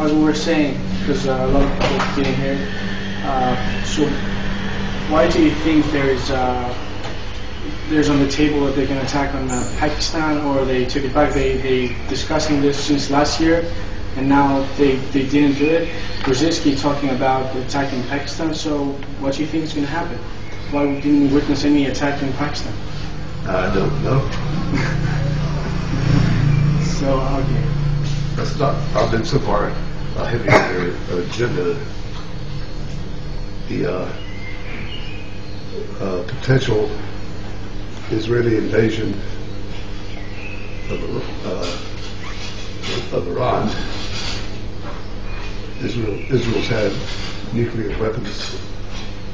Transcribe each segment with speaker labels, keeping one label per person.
Speaker 1: as we were saying, because a lot of people didn't hear, so why do you think there's on the table that they can attack on Pakistan, or they took it back? They discussing this since last year, and now they didn't do it. Brzezinski talking about attacking Pakistan. So what do you think is going to happen? Why didn't we witness any attack in Pakistan?
Speaker 2: I don't know.
Speaker 1: So okay.
Speaker 2: That's not. I've been so far heavy on their agenda. The potential Israeli invasion of Iran. Israel's had nuclear weapons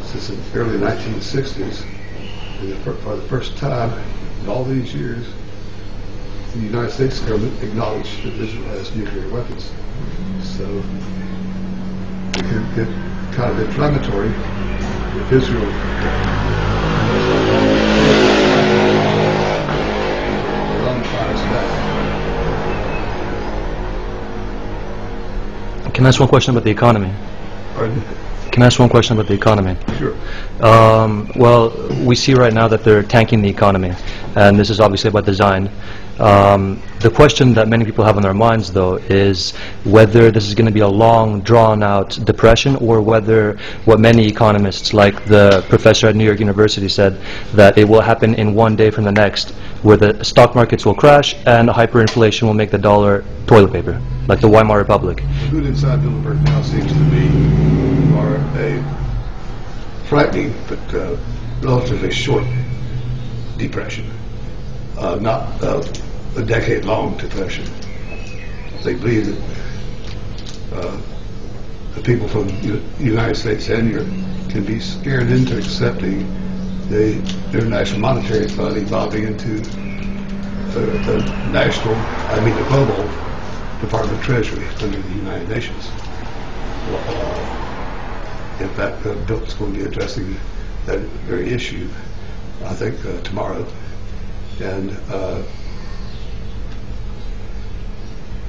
Speaker 2: since the early 1960s, and for the first time in all these years, the United States government acknowledged that Israel has nuclear weapons. So it could get kind of inflammatory if Israel
Speaker 3: Can I ask one question about the economy?
Speaker 2: Pardon?
Speaker 3: Can I ask one question about the economy?
Speaker 2: Sure.
Speaker 3: Well, we see right now that they're tanking the economy, and this is obviously by design. The question that many people have on their minds, though, is whether this is going to be a long, drawn-out depression, or whether what many economists, like the professor at New York University, said, that it will happen in one day from the next, where the stock markets will crash and hyperinflation will make the dollar toilet paper, like the Weimar Republic.
Speaker 2: The mood inside Bilderberg now seems to be are a frightening but relatively short depression, not a decade-long depression. They believe that the people from the United States and Europe can be scared into accepting the International Monetary Fund evolving into the global Department of Treasury under the United Nations. In fact, Bill is going to be addressing that very issue, I think, tomorrow. And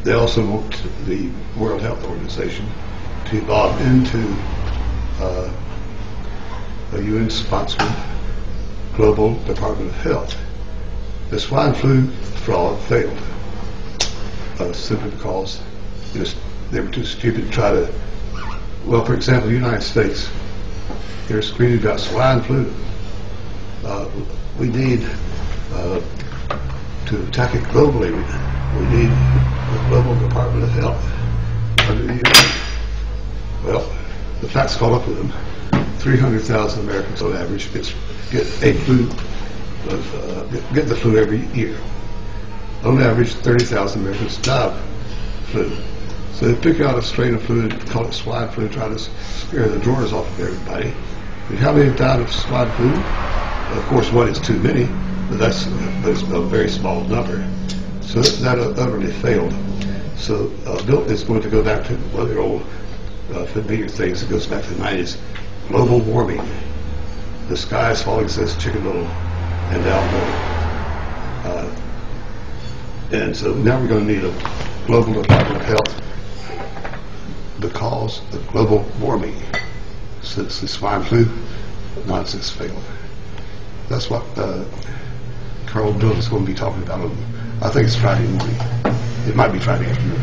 Speaker 2: they also want the World Health Organization to evolve into a UN-sponsored global Department of Health. The swine flu fraud failed simply because they were too stupid to try to. Well, for example, the United States, they're screaming about swine flu. We need to attack it globally. We need the global Department of Health under the UN. Well, the facts caught up with them. 300,000 Americans on average get the flu every year. On average, 30,000 Americans die of flu. So they pick out a strain of flu and call it swine flu, try to scare the drawers off of everybody. And how many died of swine flu? Of course, one is too many, but it's a very small number. So that utterly failed. So Bill is going to go back to one of their old familiar things that goes back to the 90s. Global warming. The sky is falling, says Chicken Little and Al Gore. And so now we're going to need a global Department of Health because of global warming. Since the swine flu nonsense failed. That's what Carl Bill is going to be talking about. I think it's Friday morning. It might be Friday afternoon.